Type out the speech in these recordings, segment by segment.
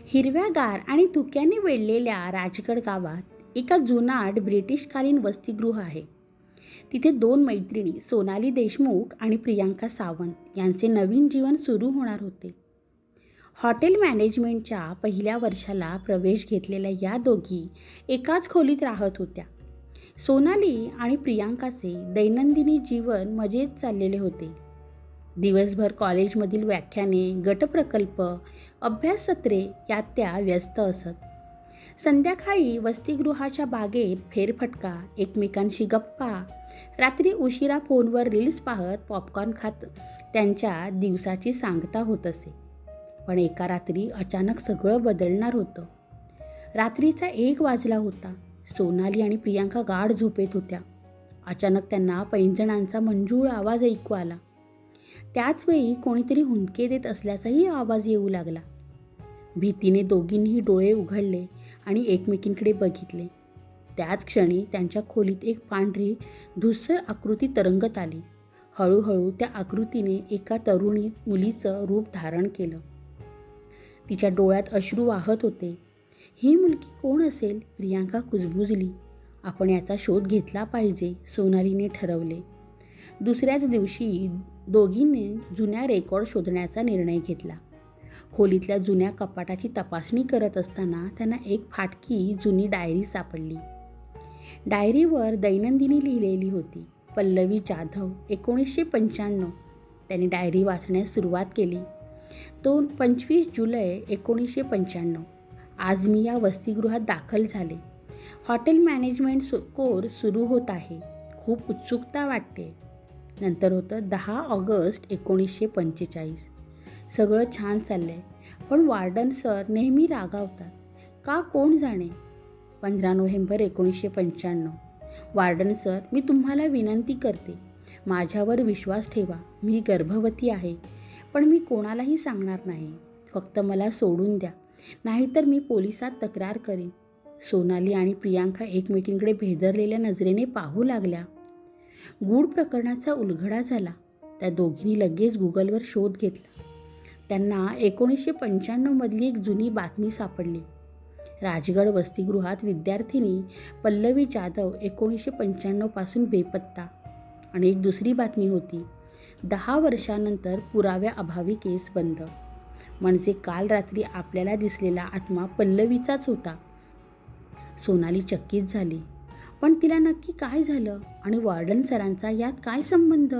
हिरव्यागार आणि धुक्याने वेढलेल्या राजगड गावात एका जुनाट ब्रिटिशकालीन वसतिगृह आहे. तिथे दोन मैत्रिणी सोनाली देशमुख आणि प्रियांका सावंत यांचे नवीन जीवन सुरू होणार होते. हॉटेल मॅनेजमेंटच्या पहिल्या वर्षाला प्रवेश घेतलेल्या या दोघी एकाच खोलीत राहत होत्या. सोनाली आणि प्रियांकाचे दैनंदिनी जीवन मजेत चाललेले होते. दिवसभर कॉलेजमधील व्याख्याने, गटप्रकल्प, अभ्याससत्रे यात त्या व्यस्त असत. संध्याकाळी वसतिगृहाच्या बागेत फेरफटका, एकमेकांशी गप्पा, रात्री उशिरा फोनवर रील्स पाहत पॉपकॉर्न खात त्यांच्या दिवसाची सांगता होत असे. पण एका रात्री अचानक सगळं बदलणार होतं. रात्रीचा 1 वाजला होता. सोनाली आणि प्रियांका गाढ झोपेत होत्या. अचानक त्यांना पैंजणांचा मंजूळ आवाज ऐकू आला. त्याचवेळी कोणीतरी हुंदके देत असल्याचाही आवाज येऊ लागला. भीतीने दोघींनीही डोळे उघडले आणि एकमेकींकडे बघितले. त्याच क्षणी त्यांच्या खोलीत एक पांढरी धूसर आकृती तरंगत आली. हळूहळू त्या आकृतीने एका तरुणी मुलीचं रूप धारण केलं. तिच्या डोळ्यात अश्रू वाहत होते. ही मुलगी कोण असेल? प्रियांका कुजबुजली. आपण याचा शोध घेतला पाहिजे, सोनालीने ठरवले. दुसऱ्याच दिवशी दोघींनी जुन्या रेकॉर्ड शोधण्याचा निर्णय घेतला. खोलीतल्या जुन्या कपाटाची तपासणी करत असताना त्यांना एक फाटकी जुनी डायरी सापडली. डायरीवर दैनंदिनी लिहिलेली होती. पल्लवी जाधव, 1995. त्यांनी डायरी वाचण्यास सुरुवात केली. 25 जुलै 1995. आज मी या वसतिगृहात दाखल झाले. हॉटेल मॅनेजमेंट कोर्स सुरू होत आहे. खूप उत्सुकता वाटते. नंतर होतं 10 ऑगस्ट 1945. सगळं छान चाललं आहे, पण वॉर्डन सर नेहमी रागावतात. का कोण जाणे? 15 नोव्हेंबर 1995. वॉर्डन सर, मी तुम्हाला विनंती करते, माझ्यावर विश्वास ठेवा. मी गर्भवती आहे, पण मी कोणालाही सांगणार नाही. फक्त मला सोडून द्या, नाहीतर मी पोलिसात तक्रार करेन. सोनाली आणि प्रियांका एकमेकींकडे भेदरलेल्या नजरेने पाहू लागल्या. गूढ प्रकरणाचा उलगडा झाला. त्या दोघींनी लगेच गुगलवर शोध घेतला. त्यांना 1995 मधली एक जुनी बातमी सापडली. राजगड वसतिगृहात विद्यार्थिनी पल्लवी जाधव 1995 पासून बेपत्ता. आणि एक दुसरी बातमी होती. 10 वर्षानंतर पुराव्याअभावी केस बंद. म्हणजे काल रात्री आपल्याला दिसलेला आत्मा पल्लवीचाच होता. सोनाली चकित झाली. पण तिला नक्की काय झालं आणि वॉर्डन सरांचा यात काय संबंध?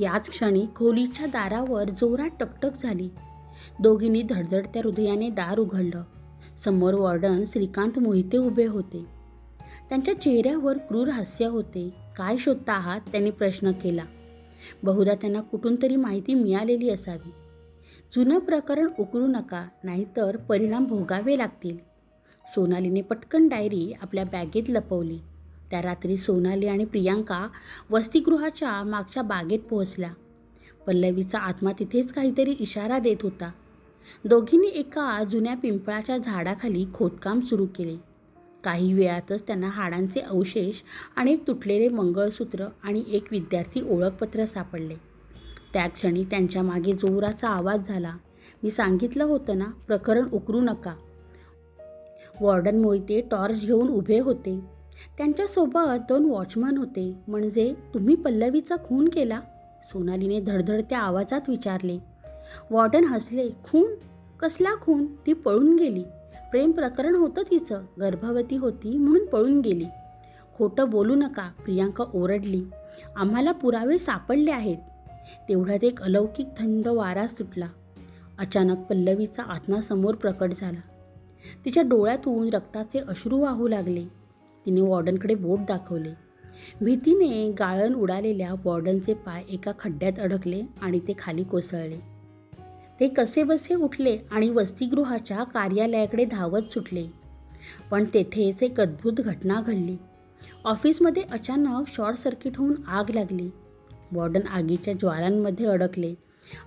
याच क्षणी खोलीच्या दारावर जोरात टकटक झाली. दोघींनी धडधडत्या हृदयाने दार उघडलं. समोर वॉर्डन श्रीकांत मोहिते उभे होते. त्यांच्या चेहऱ्यावर क्रूर हास्य होते. काय शोधता आहात? त्यांनी प्रश्न केला. बहुधा त्यांना कुठून तरी माहिती मिळालेली असावी. जुनं प्रकरण उकळू नका, नाहीतर परिणाम भोगावे लागतील. सोनालीने पटकन डायरी आपल्या बॅगेत लपवली. त्या रात्री सोनाली आणि प्रियांका वसतिगृहाच्या मागच्या बागेत पोहोचल्या. पल्लवीचा आत्मा तिथेच काहीतरी इशारा देत होता. दोघींनी एका जुन्या पिंपळाच्या झाडाखाली खोदकाम सुरू केले. काही वेळातच त्यांना हाडांचे अवशेष आणि एक तुटलेले मंगळसूत्र आणि एक विद्यार्थी ओळखपत्र सापडले. त्या क्षणी त्यांच्या मागे जोराचा आवाज झाला. मी सांगितलं होतं ना, प्रकरण उकरू नका. वॉर्डन मोहिते टॉर्च घेऊन उभे होते. त्यांच्यासोबत 2 वॉचमन होते. म्हणजे तुम्ही पल्लवीचा खून केला? सोनालीने धडधडत्या आवाजात विचारले. वॉर्डन हसले. खून? कसला खून? ती पळून गेली. प्रेम प्रकरण होतं तिचं. गर्भवती होती म्हणून पळून गेली. खोटं बोलू नका, प्रियांका ओरडली. आम्हाला पुरावे सापडले आहेत. तेवढ्यात एक अलौकिक थंड वारा सुटला. अचानक पल्लवीचा आत्मा समोर प्रकट झाला. तिच्या डोळ्यातून रक्ताचे अश्रू वाहू लागले. तिने वॉर्डनकडे बोट दाखवले. भीतीने गाळण उडालेल्या वॉर्डनचे पाय एका खड्ड्यात अडकले आणि ते खाली कोसळले. ते कसेबसे उठले आणि वसतिगृहाच्या कार्यालयाकडे धावत सुटले. पण तेथेच एक अद्भुत घटना घडली. ऑफिसमध्ये अचानक शॉर्ट सर्किट होऊन आग लागली. वॉर्डन आगीच्या ज्वालांमध्ये अडकले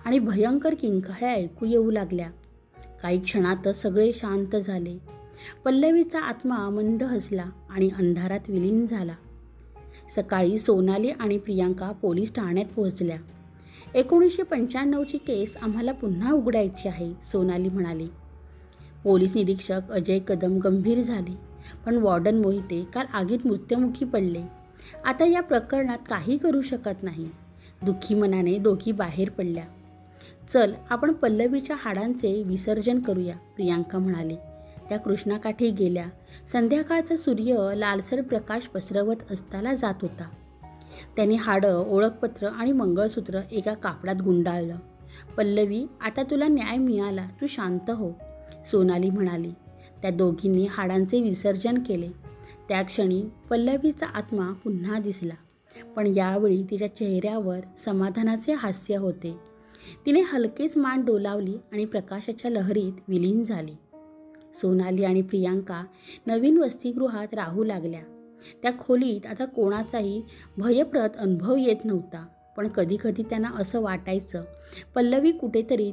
आणि भयंकर किंकाळ्या ऐकू येऊ लागल्या. काही क्षणातच सगळे शांत झाले. पल्लवीचा आत्मा मंद हसला आणि अंधारात विलीन झाला. सकाळी सोनाली आणि प्रियांका पोलीस ठाण्यात पोहोचल्या. 1995ची केस आम्हाला पुन्हा उघडायची आहे, सोनाली म्हणाली. पोलीस निरीक्षक अजय कदम गंभीर झाले. पण वॉर्डन मोहिते काल आगीत मृत्युमुखी पडले. आता या प्रकरणात काही करू शकत नाही. दुःखी मनाने दोघी बाहेर पडल्या. चल आपण पल्लवीच्या हाडांचे विसर्जन करूया, प्रियांका म्हणाली. त्या कृष्णाकाठी गेल्या. संध्याकाळचा सूर्य लालसर प्रकाश पसरवत अस्ताला जात होता. त्यांनी हाडं, ओळखपत्र आणि मंगळसूत्र एका कापडात गुंडाळलं. पल्लवी, आता तुला न्याय मिळाला, तू शांत हो, सोनाली म्हणाली. त्या दोघींनी हाडांचे विसर्जन केले. त्या क्षणी पल्लवीचा आत्मा पुन्हा दिसला. पण यावेळी तिच्या चेहऱ्यावर समाधानाचे हास्य होते. तिने हलकेच मान डोलावली आणि प्रकाशाच्या लहरीत विलीन झाली. सोनाली आणि प्रियांका नवीन वसतिगृहात राहू लागल्या. त्या खोलीत आता कोणाचाही भयप्रद अनुभव येत नव्हता. पण कधीकधी त्यांना असं वाटायचं, पल्लवी कुठेतरी